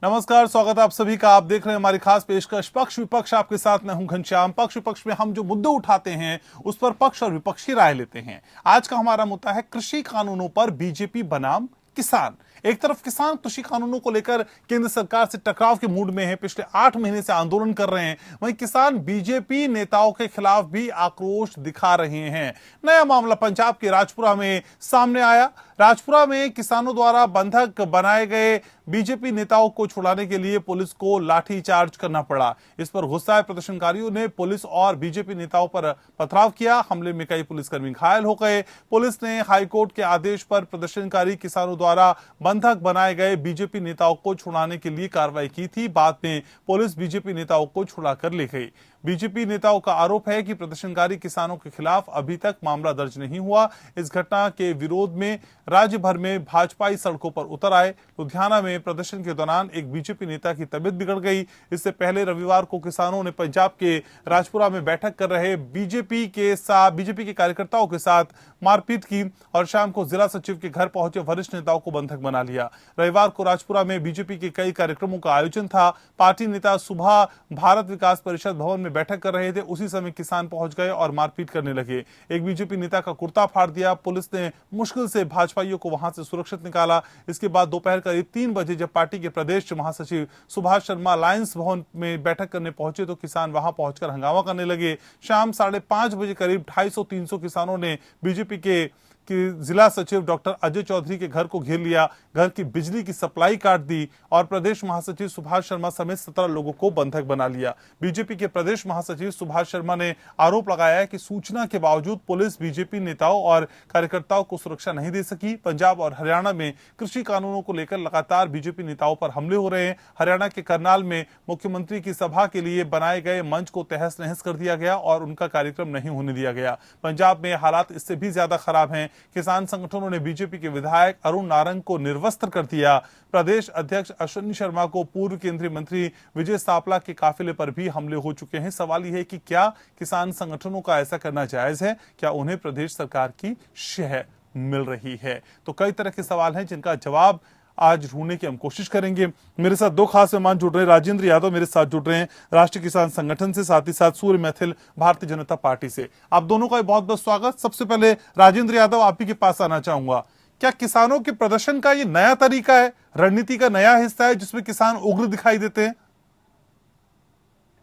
नमस्कार, स्वागत है आप सभी का। आप देख रहे हैं हमारी खास पेशकश पक्ष विपक्ष। आपके साथ मैं हूं घनश्याम। पक्ष विपक्ष में हम जो मुद्दे उठाते हैं उस पर पक्ष और विपक्ष की राय लेते हैं। आज का हमारा मुद्दा है कृषि कानूनों पर बीजेपी बनाम किसान। एक तरफ किसान कृषि कानूनों को लेकर केंद्र सरकार से टकराव के मूड में है, पिछले 8 महीने से आंदोलन कर रहे हैं। वहीं किसान बीजेपी नेताओं के खिलाफ भी आक्रोश दिखा रहे हैं। नया मामला पंजाब के राजपुरा में सामने आया। राजपुरा में किसानों द्वारा बंधक बनाए गए बीजेपी नेताओं को छुड़ाने के लिए पुलिस को लाठीचार्ज करना पड़ा। इस पर गुस्साए प्रदर्शनकारियों ने पुलिस और बीजेपी नेताओं पर पथराव किया। हमले में कई पुलिसकर्मी घायल हो गए। पुलिस ने हाईकोर्ट के आदेश पर प्रदर्शनकारी किसानों द्वारा बंधक बनाए गए बीजेपी नेताओं को छुड़ाने के लिए कार्रवाई की थी। बाद में पुलिस बीजेपी नेताओं को छुड़ा कर ले गई। बीजेपी नेताओं का आरोप है कि प्रदर्शनकारी किसानों के खिलाफ अभी तक मामला दर्ज नहीं हुआ। इस घटना के विरोध में राज्य भर में भाजपाई सड़कों पर उतर आए। लुधियाना में प्रदर्शन के दौरान एक बीजेपी नेता की तबीयत बिगड़ गई। इससे पहले रविवार को किसानों ने पंजाब के राजपुरा में बैठक कर रहे बीजेपी के कार्यकर्ताओं के साथ मारपीट की और शाम को जिला सचिव के घर पहुंचे वरिष्ठ नेताओं को बंधक बना लिया। रविवार को राजपुरा में बीजेपी के कई कार्यक्रमों का आयोजन था। पार्टी नेता सुबह भारत विकास परिषद भवन में बैठक कर रहे थे। उसी समय किसान पहुंच गए और मारपीट करने लगे। एक बीजेपी नेता का कुर्ता फाड़ दिया। पुलिस ने मुश्किल से भाजपाइयों को वहां से सुरक्षित निकाला। इसके बाद दोपहर करीब 3 बजे जब पार्टी के प्रदेश महासचिव सुभाष शर्मा लायंस भवन में बैठक करने पहुंचे तो किसान वहां पहुंचकर हंगामा करने लगे। शाम 5:30 बजे करीब 250-300 किसानों ने बीजेपी के जिला सचिव डॉक्टर अजय चौधरी के घर को घेर लिया। घर की बिजली की सप्लाई काट दी और प्रदेश महासचिव सुभाष शर्मा समेत 17 लोगों को बंधक बना लिया। बीजेपी के प्रदेश महासचिव सुभाष शर्मा ने आरोप लगाया है कि सूचना के बावजूद पुलिस बीजेपी नेताओं और कार्यकर्ताओं को सुरक्षा नहीं दे सकी। पंजाब और हरियाणा में कृषि कानूनों को लेकर लगातार बीजेपी नेताओं पर हमले हो रहे हैं। हरियाणा के करनाल में मुख्यमंत्री की सभा के लिए बनाए गए मंच को तहस नहस कर दिया गया और उनका कार्यक्रम नहीं होने दिया गया। पंजाब में हालात इससे भी ज्यादा खराब हैं। किसान संगठनों ने बीजेपी के विधायक अरुण नारंग को निर्वस्त्र कर दिया। प्रदेश अध्यक्ष अश्विनी शर्मा को पूर्व केंद्रीय मंत्री विजय सापला के काफिले पर भी हमले हो चुके हैं। सवाल यह है कि क्या किसान संगठनों का ऐसा करना जायज है? क्या उन्हें प्रदेश सरकार की शह मिल रही है? तो कई तरह के सवाल हैं जिनका जवाब आज ढूंढने की हम कोशिश करेंगे। मेरे साथ 2 खास मेहमान जुड़ रहे हैं। राजेंद्र यादव मेरे साथ जुड़ रहे हैं राष्ट्रीय किसान संगठन से, साथ ही साथ सूर्य मैथिल भारतीय जनता पार्टी से। आप दोनों का बहुत बहुत स्वागत। सबसे पहले राजेंद्र यादव, आप ही के पास आना चाहूंगा। क्या किसानों के प्रदर्शन का ये नया तरीका है, रणनीति का नया हिस्सा है जिसमें किसान उग्र दिखाई देते हैं?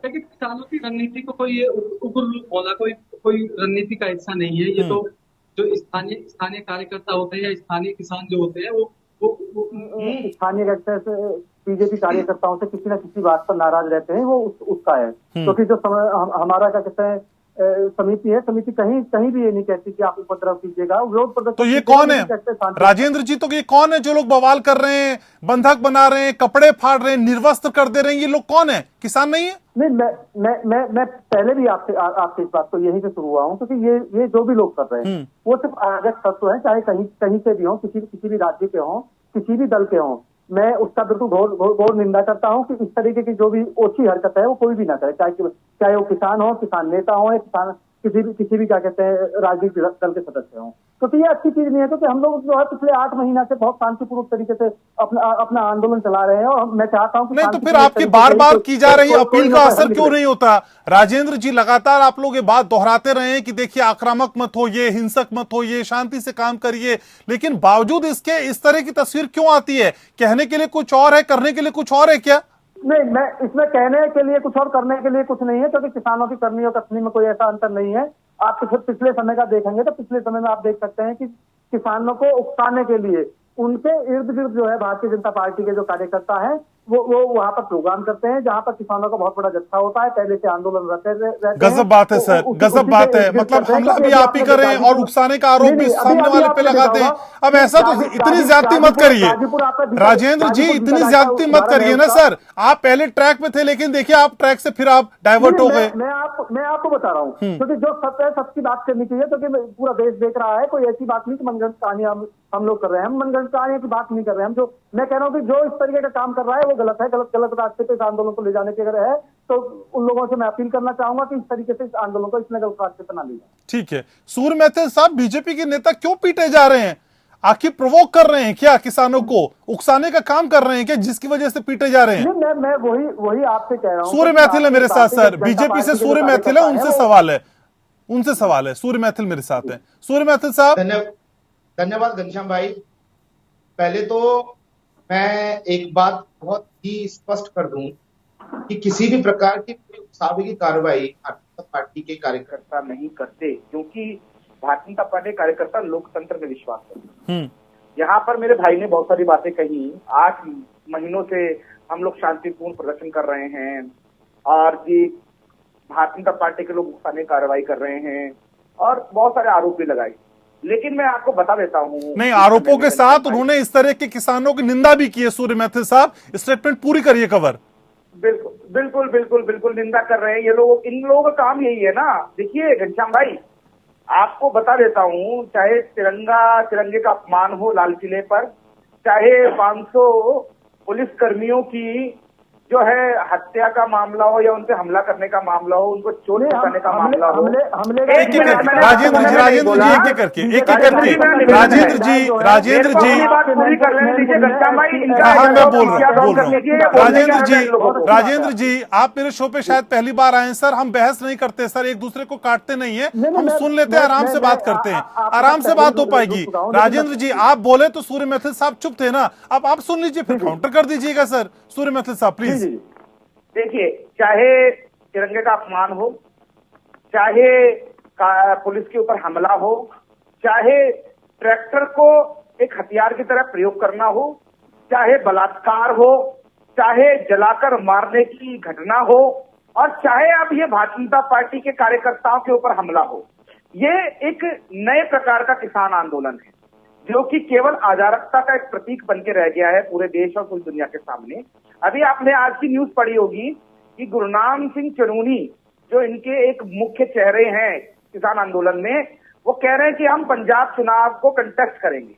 देखिए, किसानों की रणनीति को कोई ये उग्र रूप होना कोई रणनीति का हिस्सा नहीं है। ये तो जो स्थानीय स्थानीय कार्यकर्ता होते हैं या स्थानीय किसान जो होते हैं वो स्थानीय बीजेपी कार्यकर्ताओं से किसी न किसी बात पर नाराज रहते हैं। वो उसका है क्योंकि जो हमारा क्या कहते हैं समिति है, समिति कहीं कहीं भी ये नहीं कहती कि आप उपद्रव कीजिएगा, विरोध प्रदर्शन। तो ये कौन है राजेंद्र जी? तो ये कौन है जो लोग बवाल कर रहे हैं, बंधक बना रहे हैं, कपड़े फाड़ रहे हैं, निर्वस्त्र कर दे रहे हैं? ये लोग कौन है? किसान नहीं है? नहीं, मैं पहले भी आपसे इस बात को यहीं से शुरू हुआ हूँ क्योंकि ये जो भी लोग कर रहे हैं वो सिर्फ अराजक तत्व है, चाहे कहीं से भी हो, किसी भी राज्य के हो, किसी भी दल के हो। मैं उसका बिल्कुल घोर निंदा करता हूं कि इस तरीके की जो भी ओछी हरकत है वो कोई भी ना करे, चाहे वो किसान हो, किसान नेता हो, या किसान किसी भी क्या कहते हैं राजनीतिक दल के सदस्य हों। तो ये अच्छी चीज नहीं है क्योंकि हम लोग जो है पिछले 8 महीना से बहुत शांतिपूर्वक तरीके से अपना आंदोलन चला रहे हैं और मैं चाहता हूं कि नहीं, तो फिर आपकी बार बार की जा रही अपील का असर क्यों नहीं होता? राजेंद्र जी, लगातार आप लोग ये बात दोहराते रहे हैं कि देखिए आक्रामक मत होइए, हिंसक मत होइए, शांति से काम करिए, लेकिन बावजूद इसके इस तरह की तस्वीर क्यों आती है? कहने के लिए कुछ और है, करने के लिए कुछ और है क्या? नहीं, मैं इसमें कहने के लिए कुछ और करने के लिए कुछ नहीं है क्योंकि किसानों की करनी और कसनी में कोई ऐसा अंतर नहीं है। आप पिछले समय का देखेंगे तो पिछले समय में आप देख सकते हैं कि किसानों को उकसाने के लिए उनके इर्द गिर्द जो है भारतीय जनता पार्टी के जो कार्यकर्ता हैं वो वहां पर प्रोग्राम करते हैं जहां पर किसानों का बहुत बड़ा जत्था होता है। पहले से आंदोलन रहते हैं। गजब बात है सर, गजब बात है। मतलब हमला भी आप ही कर रहे हैं और उकसाने का आरोप भी सामने वाले पे लगाते हैं। अब ऐसा तो इतनी ज्यादती मत करिए राजेंद्र जी, इतनी ज्यादती मत करिए ना सर। आप पहले ट्रैक पे थे लेकिन देखिए आप ट्रैक से फिर आप डाइवर्ट हो गए। मैं आपको बता रहा हूँ क्योंकि जो सत्य है सच की बात करनी चाहिए क्योंकि पूरा देश देख रहा है। कोई ऐसी बात नहीं कि मनगढ़ंत कहानियां हम लोग कर रहे हैं। हम मनगढ़ंत कहानियों की बात नहीं कर रहे हैं। मैं कह रहा हूँ कि जो इस तरीके का काम कर रहा है वो गलत है। गलत रास्ते पे इस आंदोलन को ले जाने की अगर है तो उन लोगों से मैं अपील करना चाहूंगा कि इस तरीके से इस आंदोलन को इसमें गलत रास्ते पर ना ले जाए। ठीक है, सूर्य मैथिल साहब, बीजेपी के नेता क्यों पीटे जा रहे हैं? आखिर प्रोवोक कर रहे हैं क्या किसानों को, उकसाने का काम कर रहे हैं क्या, जिसकी वजह से पीटे जा रहे हैं? नहीं, मैं वही आपसे कह रहा हूँ। सूर्य मैथिल है मेरे साथ सर, बीजेपी से सूर्य मैथिल है, उनसे सवाल है। सूर्य मैथिल मेरे साथ है। सूर्य मैथिल साहब। धन्यवाद घनश्याम भाई। पहले तो मैं एक बात बहुत ही स्पष्ट कर दूं कि किसी भी प्रकार की कोई उकसावे की कार्रवाई भारतीय जनता पार्टी के कार्यकर्ता नहीं करते, क्योंकि भारतीय जनता पार्टी कार्यकर्ता लोकतंत्र में विश्वास करते हैं। यहाँ पर मेरे भाई ने बहुत सारी बातें कही। 8 महीनों से हम लोग शांतिपूर्ण प्रदर्शन कर रहे हैं और जी भारतीय जनता पार्टी के लोग उकसाने कार्रवाई कर रहे हैं और बहुत सारे आरोप भी लगाए। लेकिन मैं आपको बता देता हूँ, नहीं, आरोपों के साथ उन्होंने इस तरह के किसानों की निंदा भी की है। सूर्य मैथिल साहब, स्टेटमेंट पूरी करिए कवर। बिल्कुल निंदा कर रहे हैं ये लोग। इन लोगों का काम यही है ना। देखिए घनश्याम भाई, आपको बता देता हूँ, चाहे तिरंगे का अपमान हो लाल किले पर, चाहे 500 पुलिस कर्मियों की जो है हत्या का मामला हो या उनसे हमला करने का मामला हो, उनको चोट पहुंचाने का मामला हो, राजेंद्र जी एक एक करके राजेंद्र जी राजेंद्र जी, आप मेरे शो पे शायद पहली बार आए हैं सर। हम बहस नहीं करते सर, एक दूसरे को काटते नहीं है, हम सुन लेते हैं, आराम से बात करते हैं, आराम से बात हो पाएगी। राजेंद्र जी आप बोले तो सूर्य मैथिल साहब चुप थे ना, अब आप सुन लीजिए, फिर काउंटर कर दीजिएगा सर। सूर्य मैथिल साहब प्लीज। देखिए, चाहे तिरंगे का अपमान हो, चाहे पुलिस के ऊपर हमला हो, चाहे ट्रैक्टर को एक हथियार की तरह प्रयोग करना हो, चाहे बलात्कार हो, चाहे जलाकर मारने की घटना हो, और चाहे अब ये भारतीय जनता पार्टी के कार्यकर्ताओं के ऊपर हमला हो, ये एक नए प्रकार का किसान आंदोलन है जो कि केवल अराजकता का एक प्रतीक बन के रह गया है पूरे देश और पूरी दुनिया के सामने। अभी आपने आज की न्यूज पढ़ी होगी कि गुरनाम सिंह चनूनी, जो इनके एक मुख्य चेहरे हैं किसान आंदोलन में, वो कह रहे हैं कि हम पंजाब चुनाव को कंटेस्ट करेंगे।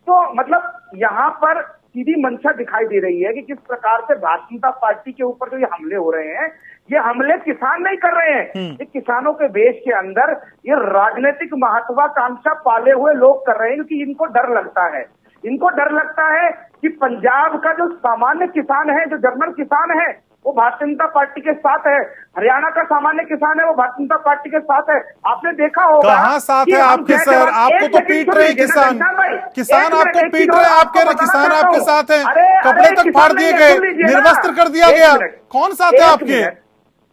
तो मतलब यहाँ पर सीधी मंशा दिखाई दे रही है कि किस प्रकार से भारतीय जनता पार्टी के ऊपर जो ये हमले हो रहे हैं, ये हमले किसान नहीं कर रहे हैं, ये किसानों के देश के अंदर ये राजनीतिक महत्वाकांक्षा पाले हुए लोग कर रहे हैं, क्योंकि इनको डर लगता है। इनको डर लगता है कि पंजाब का जो सामान्य किसान है, जो जनरल किसान है, वो भारतीय जनता पार्टी के साथ है। हरियाणा का सामान्य किसान है, वो भारतीय जनता पार्टी के साथ है। आपने देखा होगा कहां साथ है आपके सर? आपको तो पीट रहे किसान आपको पीट रहे, आप कह रहे किसान आपके साथ हैं, कपड़े तक फाड़ दिए गए, निर्वस्त्र कर दिया गया, कौन साथ है आपके?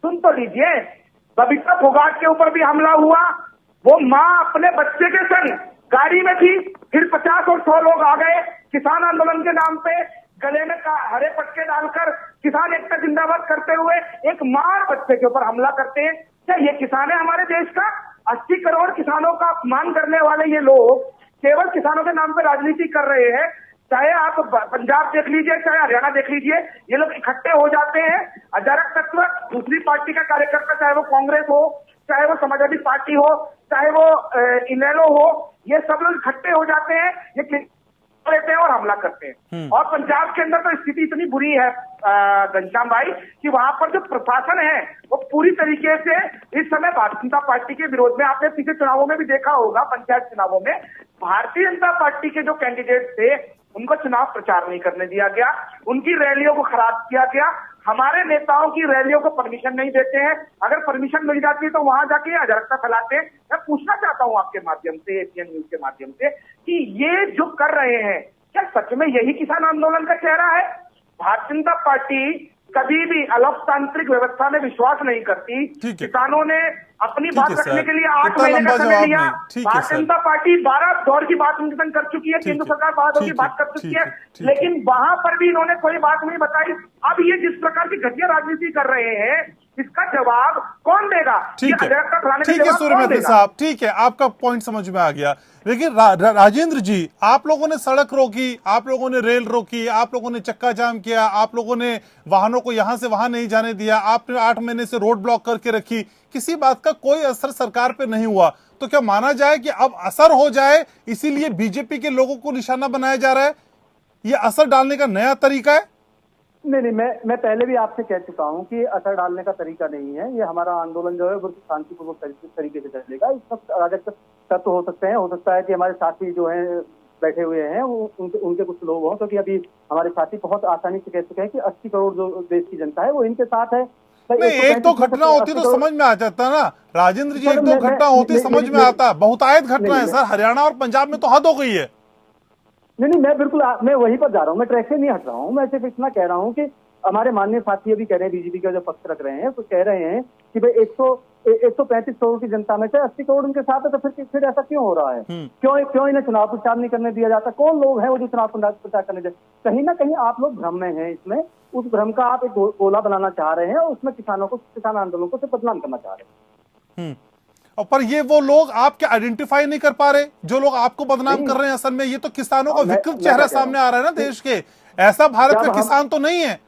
सुन तो लीजिए, बबीता फोगाट के ऊपर भी हमला हुआ। वो माँ अपने बच्चे के संग गाड़ी में थी, फिर 50 और 100 लोग आ गए किसान आंदोलन के नाम पे, गले में हरे पटके डालकर किसान एकता जिंदाबाद करते हुए एक मां और बच्चे के ऊपर हमला करते हैं। क्या ये किसान है हमारे देश का? 80 करोड़ किसानों का अपमान करने वाले ये लोग केवल किसानों के नाम पे राजनीति कर रहे हैं। चाहे आप पंजाब देख लीजिए, चाहे हरियाणा देख लीजिए, ये लोग इकट्ठे हो जाते हैं। अजारक तत्व दूसरी पार्टी का कार्यकर्ता, चाहे वो कांग्रेस हो, चाहे वो समाजवादी पार्टी हो, चाहे वो इनेलो हो, ये सब लोग इकट्ठे हो जाते हैं, ये लेते हैं और हमला करते हैं। और पंजाब के अंदर तो स्थिति इतनी बुरी है घनश्याम भाई कि वहां पर जो प्रशासन है वो पूरी तरीके से इस समय भारतीय जनता पार्टी के विरोध में, आपने पिछले चुनावों में भी देखा होगा, पंचायत चुनावों में भारतीय जनता पार्टी के जो कैंडिडेट थे उनको चुनाव प्रचार नहीं करने दिया गया, उनकी रैलियों को खराब किया गया। हमारे नेताओं की रैलियों को परमिशन नहीं देते हैं, अगर परमिशन मिल जाती है तो वहां जाके अराजकता फैलाते हैं। मैं पूछना चाहता हूं आपके माध्यम से, एशियन न्यूज के माध्यम से, कि ये जो कर रहे हैं क्या सच में यही किसान आंदोलन का चेहरा है? भारतीय जनता पार्टी कभी भी अलोकतांत्रिक व्यवस्था में विश्वास नहीं करती। किसानों ने अपनी बात रखने के लिए 8 महीने का समय लिया। भारतीय जनता पार्टी 12 दौर की बात उनके संग कर चुकी है, केंद्र सरकार 12 दौर की बात कर चुकी है, लेकिन वहां पर भी इन्होंने कोई बात नहीं बताई। अब ये जिस प्रकार की घटिया राजनीति कर रहे हैं, इसका जवाब कौन देगा? ठीक है सूर्य मैथिल साहब, ठीक है, आपका पॉइंट समझ में आ गया। लेकिन राजेंद्र जी, आप लोगों ने सड़क रोकी, आप लोगों ने रेल रोकी, आप लोगों ने चक्का जाम किया, आप लोगों ने वाहनों को यहां से वहां नहीं जाने दिया, आपने 8 महीने से रोड ब्लॉक करके रखी, किसी बात का कोई असर सरकार पे नहीं हुआ। तो क्या माना जाए कि अब असर हो जाए, इसीलिए बीजेपी के लोगों को निशाना बनाया जा रहा है? ये असर डालने का नया तरीका है? नहीं, मैं पहले भी आपसे कह चुका हूं कि असर डालने का तरीका नहीं है। ये हमारा आंदोलन जो है वो शांतिपूर्वक तरीके से चलेगा। इस वक्त अराजक तत्व हो सकते हैं, हो सकता है कि हमारे साथी जो हैं बैठे हुए हैं उनके कुछ लोग हों, क्योंकि अभी हमारे साथी बहुत आसानी से कह चुके हैं कि 80 करोड़ जो देश की जनता है वो इनके साथ है। नहीं, एक दो घटना होती तो समझ में आ जाता ना राजेंद्र जी, एक दो घटना होती समझ में आता। बहुतायत घटना है सर, हरियाणा और पंजाब में तो हद हो गई है। नहीं, मैं बिल्कुल मैं वहीं पर जा रहा हूँ, मैं ट्रैक से नहीं हट रहा हूँ। मैं सिर्फ इतना कह रहा हूँ कि हमारे माननीय साथी अभी कह रहे हैं, बीजेपी का जो पक्ष रख रहे हैं, तो कह रहे हैं कि भाई 135 करोड़ की जनता में से 80 करोड़ उनके साथ है, तो फिर ऐसा क्यों हो रहा है? क्यों इन्हें चुनाव प्रचार नहीं करने दिया जाता? कौन लोग हैं वो जो चुनाव प्रचार करने दे? कहीं ना कहीं आप लोग भ्रम में हैं। इसमें उस भ्रम का आप एक गोला बनाना चाह रहे हैं और उसमें किसान आंदोलन को बदनाम करना चाह रहे हैं। और पर ये वो लोग आप क्या आइडेंटिफाई नहीं कर पा रहे जो लोग आपको बदनाम कर रहे हैं? असल में ये तो किसानों का विकृत चेहरा सामने आ रहा है ना देश के। ऐसा भारत का किसान तो नहीं है।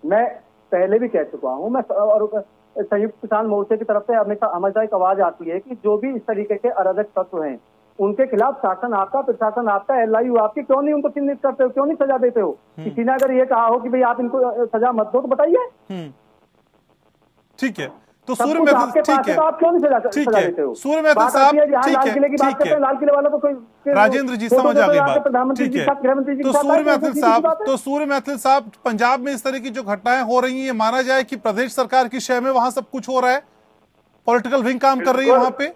मैं पहले भी कह चुका हूं, मैं और संयुक्त किसान मोर्चे की तरफ से हमेशा एक आवाज आती है कि जो भी इस तरीके के अराजक तत्व हैं उनके खिलाफ शासन आपका, प्रशासन आपका, एलआईयू आपकी, क्यों नहीं उनको चिन्हित करते हो? क्यों नहीं सजा देते हो? किसी ने अगर ये कहा हो कि भाई आप इनको सजा मत दो तो बताइए। ठीक है, तो सूर्य मैथिल, ठीक है, आप क्यों नहीं सजा देते हो? सूर्य मैथिल साहब, लाल किले की बात करते हैं, लाल किले वालों को कोई राजेंद्र जी समझ आ गई बात, प्रधानमंत्री ठीक जी है। का, गृहमंत्री जी तो सूर्य मैथिल साहब, पंजाब में इस तरह की जो घटनाएं हो रही हैं, माना जाए कि प्रदेश सरकार की शय में वहां सब कुछ हो रहा है, पॉलिटिकल विंग काम कर रही है वहां पे?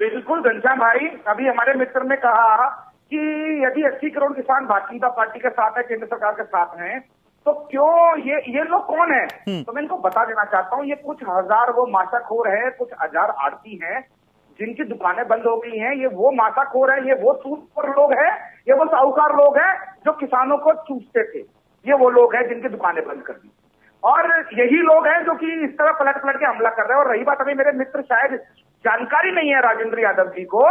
बिल्कुल घनश्याम भाई, अभी हमारे मित्र ने कहा कि यदि 80 करोड़ किसान भारतीय जनता पार्टी के साथ है, केंद्र सरकार के साथ हैं, तो क्यों ये लोग कौन है? तो मैं इनको बता देना चाहता हूँ, ये कुछ हजार वो माशाखोर है, कुछ हजार आड़ती हैं जिनकी दुकानें बंद हो गई हैं। ये वो माशाखोर है, ये वो सूदखोर लोग हैं, ये वो साहूकार लोग हैं जो किसानों को चूसते थे। ये वो लोग हैं जिनकी दुकानें बंद कर दी, और यही लोग हैं जो कि इस तरह पलट के हमला कर रहे हैं। और रही बात, अभी मेरे मित्र शायद जानकारी नहीं है राजेंद्र यादव जी को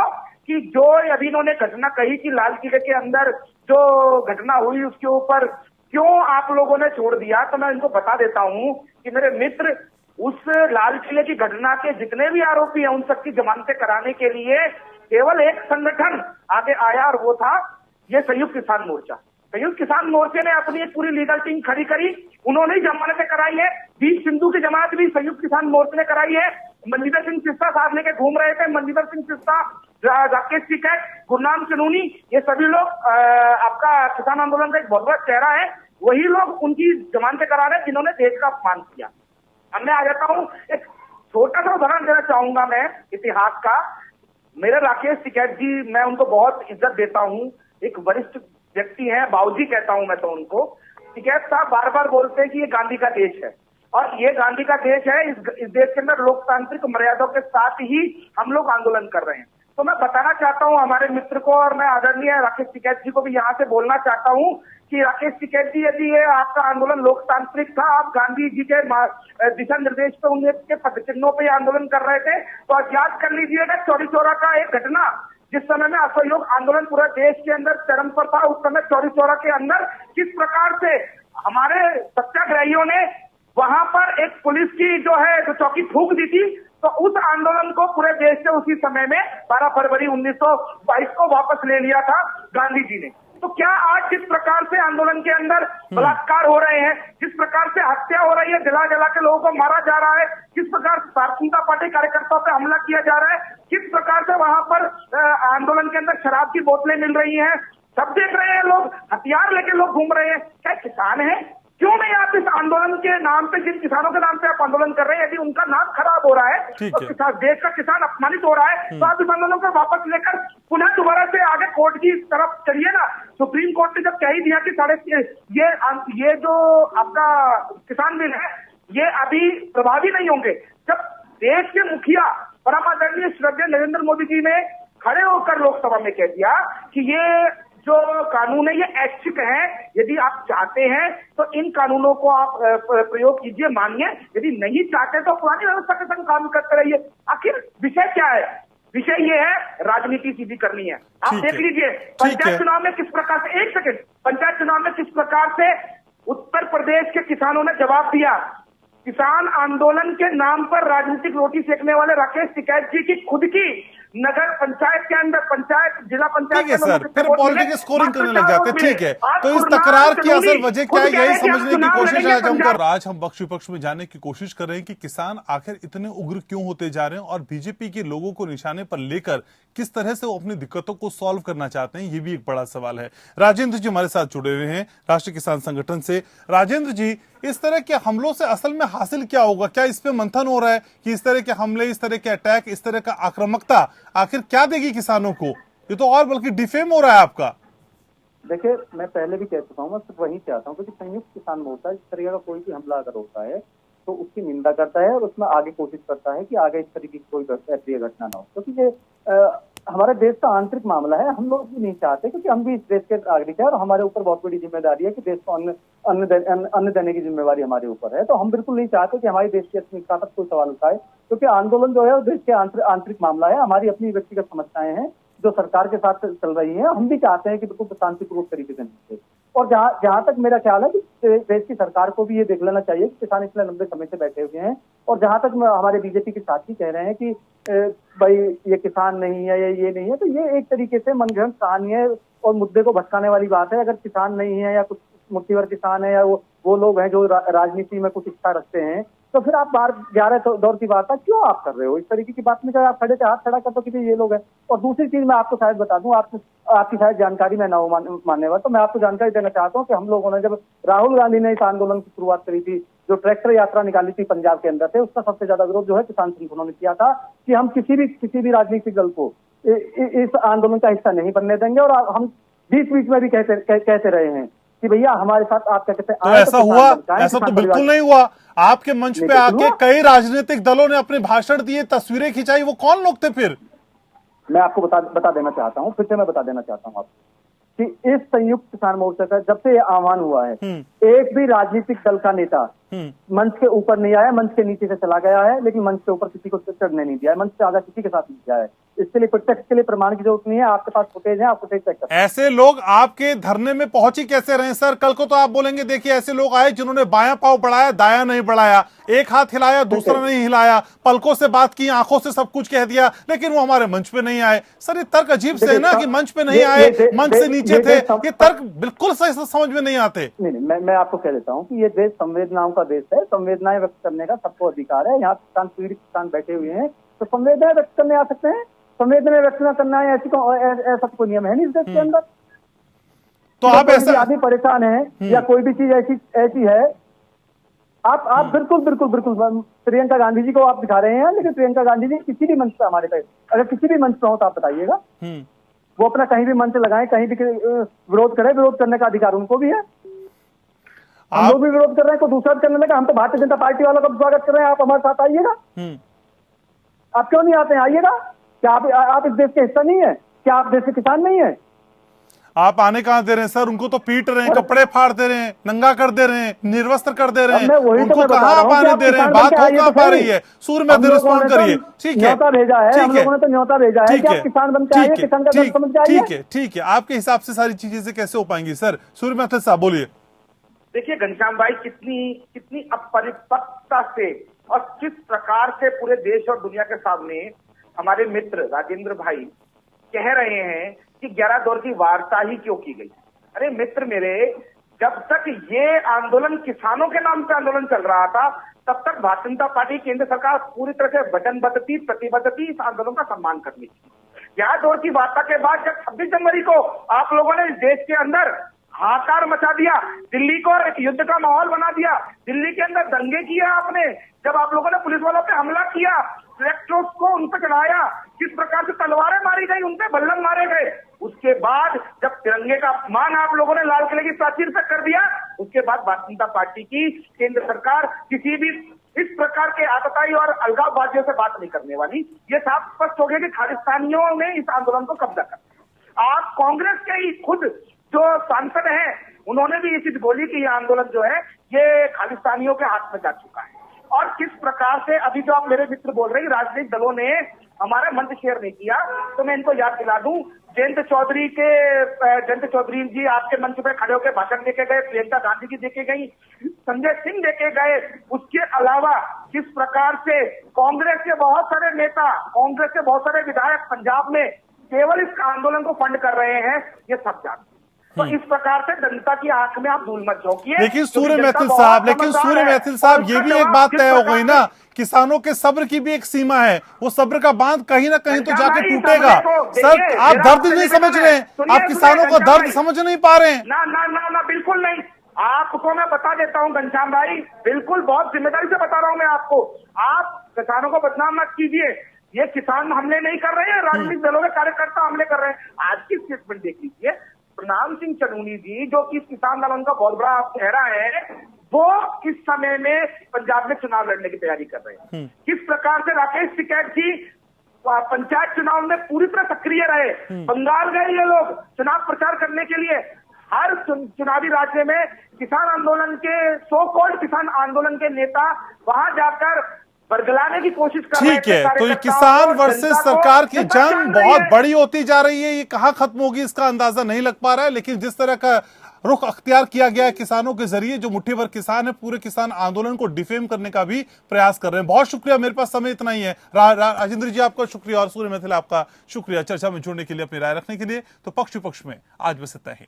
कि जो अभी इन्होंने घटना कही कि लाल किले के अंदर जो घटना हुई उसके ऊपर क्यों आप लोगों ने छोड़ दिया, तो मैं इनको बता देता हूं कि मेरे मित्र, उस लाल किले की घटना के जितने भी आरोपी हैं उन सबकी जमानतें कराने के लिए केवल एक संगठन आगे आया, और वो था ये संयुक्त किसान मोर्चा। संयुक्त किसान मोर्चे ने अपनी एक पूरी लीगल टीम खड़ी करी, उन्होंने ही जमानतें कराई है। बीच सिंधु की जमानत भी संयुक्त किसान मोर्चे ने कराई है। मनजीवर सिंह सिस्टा साहब लेके घूम रहे थे, मनजीवर सिंह सिस्टा, राकेश टिकैत, गुरनाम चनूनी, ये सभी लोग आपका किसान आंदोलन का एक बहुत बड़ा चेहरा है। वही लोग उनकी जमानतें करा रहे हैं जिन्होंने देश का अपमान किया। अब मैं आ जाता हूँ, एक छोटा सा उदाहरण देना चाहूंगा मैं इतिहास का। मेरे राकेश टिकैत जी, मैं उनको बहुत इज्जत देता हूँ, एक वरिष्ठ व्यक्ति हैं, बाबूजी कहता हूं मैं तो उनको। टिकैत साहब बार बार बोलते हैं कि ये गांधी का देश है, और ये गांधी का देश है। इस देश के अंदर लोकतांत्रिक मर्यादाओं के साथ ही हम लोग आंदोलन कर रहे हैं। तो मैं बताना चाहता हूं हमारे मित्र को, और मैं आदरणीय राकेश टिकैत जी को भी यहाँ से बोलना चाहता हूं कि राकेश टिकैत जी, यदि ये आपका आंदोलन लोकतांत्रिक था, आप गांधी जी के दिशा निर्देश पे उनके पद चिन्हों पर आंदोलन कर रहे थे, तो आप याद कर लीजिएगा चौरी चौरा का एक घटना, जिस समय में असहयोग आंदोलन पूरा देश के अंदर चरम पर था, उस समय चौरी चौरा के अंदर किस प्रकार से हमारे सत्याग्रहियों ने वहां पर एक पुलिस की जो चौकी फूंक दी थी। तो उस आंदोलन को पूरे देश से उसी समय में 12 फरवरी 1922 को वापस ले लिया था गांधी जी ने। तो क्या आज जिस प्रकार से आंदोलन के अंदर बलात्कार हो रहे हैं, जिस प्रकार से हत्या हो रही है, जला जला के लोगों को मारा जा रहा है, किस प्रकार से भारतीय जनता पार्टी कार्यकर्ताओं पे हमला किया जा रहा है, किस प्रकार से वहां पर आंदोलन के अंदर शराब की बोतलें मिल रही हैं, सब देख रहे हैं लोग, हथियार लेके लोग घूम रहे हैं। क्या किसान है? क्यों नहीं आप इस आंदोलन के नाम पे, जिन किसानों के नाम पे आप आंदोलन कर रहे हैं, यदि उनका नाम खराब हो रहा है और देश का किसान अपमानित हो रहा है, तो आप इस आंदोलन को वापस लेकर पुनः दोबारा से आगे कोर्ट की तरफ चलिए ना। सुप्रीम कोर्ट ने जब कह ही दिया कि ये जो आपका किसान बिल है ये अभी प्रभावी नहीं होंगे, जब देश के मुखिया परम आदरणीय श्रद्धेय नरेंद्र मोदी जी ने खड़े होकर लोकसभा में कह दिया कि ये जो कानून है ये ऐच्छिक है, यदि आप चाहते हैं तो इन कानूनों को आप प्रयोग कीजिए, मानिए, यदि नहीं चाहते तो पुरानी व्यवस्था के संग काम करते रहिए। आखिर विषय क्या है? विषय ये है राजनीति सीधी करनी है। आप देख लीजिए पंचायत चुनाव में किस प्रकार से, एक सेकंड, पंचायत चुनाव में किस प्रकार से उत्तर प्रदेश के किसानों ने जवाब दिया। किसान आंदोलन के नाम पर राजनीतिक रोटी सेकने वाले राकेश टिकैत जी की खुद की नगर पंचायत के अंदर, पंचायत जिला पंचायत ठीक है के अंदर सर, फिर पॉलिटिकल स्कोरिंग करने लग जाते हैं। ठीक है, तो इस तकरार की असल वजह क्या है, यही समझने की कोशिश आज हम कर। आज हम पक्ष विपक्ष में जानने की कोशिश कर रहे हैं कि किसान आखिर इतने उग्र क्यों होते जा रहे हैं और बीजेपी के लोगों को निशाने पर लेकर किस तरह से वो अपनी दिक्कतों को सॉल्व करना चाहते हैं, ये भी एक बड़ा सवाल है। राजेंद्र जी हमारे साथ जुड़े हुए हैं राष्ट्रीय किसान संगठन से। राजेंद्र जी, इस तरह के हमलों से असल में हासिल क्या होगा? क्या इस पे मंथन हो रहा है कि इस तरह के हमले, इस तरह के अटैक, इस तरह का आक्रामकता आखिर क्या देगी किसानों को? ये तो और बल्कि डिफेम हो रहा है आपका। देखिए, मैं पहले भी कह चुका हूँ, मैं सिर्फ वही चाहता हूँ क्योंकि संयुक्त किसान मोर्चा इस तरीके का कोई भी हमला अगर होता है तो उसकी निंदा करता है और उसमें आगे कोशिश करता है कि आगे इस तरीके की कोई अप्रिय घटना ना हो, क्योंकि ये हमारे देश का आंतरिक मामला है। हम लोग भी नहीं चाहते, क्योंकि हम भी इस देश के नागरिक हैं और हमारे ऊपर बहुत बड़ी जिम्मेदारी है कि देश को अन्न देने की जिम्मेवारी हमारे ऊपर है। तो हम बिल्कुल नहीं चाहते कि हमारे देश की अस्मिता पर कोई सवाल उठाए, क्योंकि आंदोलन जो है वो देश के आंतरिक मामला है। हमारी अपनी व्यक्तिगत समस्याएं हैं जो सरकार के साथ चल रही है। हम भी चाहते हैं कि बिल्कुल शांतिपूर्वक तरीके से निपटे। और जहां तक मेरा ख्याल है कि देश की सरकार को भी ये देख लेना चाहिए कि किसान इतने लंबे समय से बैठे हुए हैं। और जहां तक हमारे बीजेपी के साथी कह रहे हैं कि भाई ये किसान नहीं है या ये नहीं है, तो ये एक तरीके से मनगढ़ंत कहानी है और मुद्दे को भटकाने वाली बात है। अगर किसान नहीं है या कुछ मुट्ठीभर किसान है या वो लोग हैं जो राजनीति में कुछ इच्छा रखते हैं, तो फिर आप बार 11 दौर की बात है क्यों आप कर रहे हो? इस तरीके की बात में आप खड़े से हाथ खड़ा कर दो कि ये लोग हैं। और दूसरी चीज मैं आपको शायद बता दूं, आपकी शायद जानकारी में ना हो मानने वाला, तो मैं आपको जानकारी देना चाहता हूं कि हम लोगों ने, जब राहुल गांधी ने इस आंदोलन की शुरुआत करी थी, जो ट्रैक्टर यात्रा निकाली थी पंजाब के अंदर से, उसका सबसे ज्यादा विरोध जो है किसान संगठनों ने किया था कि हम किसी भी राजनीतिक दल को इस आंदोलन का हिस्सा नहीं बनने देंगे। और हम बीच बीच में भी कहते रहे हैं कि भैया हमारे साथ आप क्या कहते हैं। तो ऐसा हुआ? ऐसा तो बिल्कुल नहीं हुआ। आपके मंच पे आके कई राजनीतिक दलों ने अपने भाषण दिए, तस्वीरें खिंचाई, वो कौन लोग थे फिर? मैं आपको बता देना चाहता हूँ, फिर से मैं बता देना चाहता हूँ आपको कि इस संयुक्त किसान मोर्चा का जब से ये आह्वान हुआ है, एक भी राजनीतिक दल का नेता मंच के ऊपर नहीं आया, मंच के नीचे से चला गया है, लेकिन मंच के ऊपर किसी को चढ़ने नहीं दिया है, मंच से आगे किसी के साथ नहीं किया है। इसके लिए प्रत्यक्ष के लिए प्रमाण की जरूरत नहीं है। आपके पास फुटेज है, आप फुटेज चेक करें। ऐसे लोग आपके धरने में पहुंची कैसे रहे सर? कल को तो आप बोलेंगे देखिए ऐसे लोग आए जिन्होंने बायां पांव बढ़ाया, दायां नहीं बढ़ाया, एक हाथ हिलाया, दूसरा नहीं हिलाया, पलकों से बात की, आंखों से सब कुछ कह दिया, लेकिन वो हमारे मंच पे नहीं आए। सर ये तर्क अजीब से है ना कि मंच पे नहीं आए, मंच से नीचे थे, ये तर्क बिल्कुल सही समझ में नहीं आते। नहीं, मैं आपको कह देता हूँ कि ये देश संवेदनाओं का देश है। संवेदनाएं व्यक्त करने का सबको अधिकार है। यहाँ किसान, पीड़ित किसान बैठे हुए हैं, तो संवेदनाएं व्यक्त करने आ सकते हैं। संवेदनाएं व्यक्त न करना है ऐसा कोई नियम है नहीं इस देश के अंदर। तो आप ऐसा आदमी परेशान है या कोई भी चीज ऐसी है, आप बिल्कुल प्रियंका गांधी जी को आप दिखा रहे हैं, लेकिन प्रियंका गांधी जी किसी भी मंच पर हमारे पे, अगर किसी भी मंच पर हो तो आप बताइएगा। वो अपना कहीं भी मंच लगाए, कहीं भी विरोध करे, विरोध करने का अधिकार उनको भी है। हम लोग भी विरोध कर रहे हैं, कोई दूसरा करने लगा। हम तो भारतीय जनता पार्टी वालों का स्वागत कर रहे हैं, आप हमारे साथ आइएगा। आप क्यों नहीं आते हैं? आइएगा। क्या आप इस देश के हिस्सा नहीं है? क्या आप देश के किसान नहीं है? आप आने कहां दे रहे हैं सर? उनको तो पीट रहे हैं, कपड़े फाड़ दे रहे हैं, नंगा कर दे रहे हैं, निर्वस्त्र कर दे रहे हैं, उनको कहां आप आने दे रहे हैं? बात हो कहां पा रही है? सूर्य में रिस्पॉन्ड करिए। ठीक है, न्योता भेजा है, हम लोगों ने तो न्योता भेजा है कि आप किसान बन के आइए, किसान का दर्द समझ के आइए। ठीक है, आपके हिसाब से सारी चीजें से कैसे हो पाएंगी सर? सूर्य मैथिल साहब बोलिए। देखिए घनश्याम भाई, कितनी अपरिपक्वता से और किस प्रकार से पूरे देश और दुनिया के सामने हमारे मित्र राजेंद्र भाई कह रहे हैं कि 11 दौर की वार्ता ही क्यों की गई। अरे मित्र मेरे, जब तक ये आंदोलन किसानों के नाम पे आंदोलन चल रहा था, तब तक भारतीय जनता पार्टी केंद्र सरकार पूरी तरह से वचनबद्ध थी, प्रतिबद्ध थी इस आंदोलन का सम्मान करने की। 11 दौर की वार्ता के बाद जब 26 जनवरी को आप लोगों ने इस देश के अंदर हाहाकार मचा दिया, दिल्ली को एक युद्ध का माहौल बना दिया, दिल्ली के अंदर दंगे किए आपने, जब आप लोगों ने पुलिस वालों पे हमला किया, ट्रैक्टर्स को उन पर चढ़ाया, किस प्रकार से तलवारें मारी गई, उन पे बल्लम मारे गए, उसके बाद जब तिरंगे का अपमान आप लोगों ने लाल किले की प्राचीर तक कर दिया, उसके बाद भारतीय जनता पार्टी की केंद्र सरकार किसी भी इस प्रकार के आतताई और अलगाववादियों से बात नहीं करने वाली। ये साफ स्पष्ट हो गया कि खालिस्तानियों ने इस आंदोलन को कब्जा कर। आप कांग्रेस के ही खुद जो सांसद हैं, उन्होंने भी इसी बोली कि ये आंदोलन जो है ये खालिस्तानियों के हाथ में जा चुका है। और किस प्रकार से अभी जो आप मेरे मित्र बोल रहे हैं राजनीतिक दलों ने हमारा मंच शेयर नहीं किया, तो मैं इनको याद दिला दूं जयंत चौधरी जी आपके मंच पे खड़े होकर भाषण देके गए, प्रियंका गांधी जी देके गई, संजय सिंह देके गए। उसके अलावा किस प्रकार से कांग्रेस के बहुत सारे नेता, कांग्रेस के बहुत सारे विधायक पंजाब में केवल इस आंदोलन को फंड कर रहे हैं, ये सब जानते हैं। तो इस प्रकार से जनता की आंख में आप धूल मत झोंकिए। लेकिन सूर्य मैथिल साहब, ये भी एक बात तय हो गई ना, किसानों के सब्र की भी एक सीमा है, वो सब्र का बांध कहीं ना कहीं तो जाके टूटेगा। सर, आप दर्द नहीं समझ रहे हैं, आप किसानों का दर्द समझ नहीं पा रहे हैं। ना ना ना ना, बिल्कुल नहीं। आपको मैं बता देता हूं घनश्याम भाई, बिल्कुल बहुत जिम्मेदारी से बता रहा हूं मैं आपको। आप किसानों को बदनाम मत कीजिए। ये किसान हमले नहीं कर रहे हैं, राजनीतिक दलों के कार्यकर्ता हमले कर रहे हैं। आज की स्टेटमेंट देख लीजिए, प्रणाम सिंह चनूनी जी जो कि किसान आंदोलन का बहुत बड़ा चेहरा है, वो इस समय में पंजाब में चुनाव लड़ने की तैयारी कर रहे हैं। किस प्रकार से राकेश टिकैत जी पंचायत चुनाव में पूरी तरह सक्रिय रहे, बंगाल गए ये लोग चुनाव प्रचार करने के लिए। हर चुनावी राज्य में किसान आंदोलन के, सो कॉल्ड किसान आंदोलन के नेता वहां जाकर बरगलाने की कोशिश कर रहे हैं। ठीक है, तो ये किसान वर्सेस सरकार की जंग बहुत बड़ी होती जा रही है। ये कहां खत्म होगी इसका अंदाजा नहीं लग पा रहा है, लेकिन जिस तरह का रुख अख्तियार किया गया है किसानों के जरिए, जो मुट्ठी भर किसान है पूरे किसान आंदोलन को डिफेम करने का भी प्रयास कर रहे हैं। बहुत शुक्रिया, मेरे पास समय इतना ही है। राजेंद्र जी आपका शुक्रिया और सूर्य मैथिल आपका शुक्रिया चर्चा में जुड़ने के लिए, अपनी राय रखने के लिए। तो पक्ष विपक्ष में आज बस इतना ही।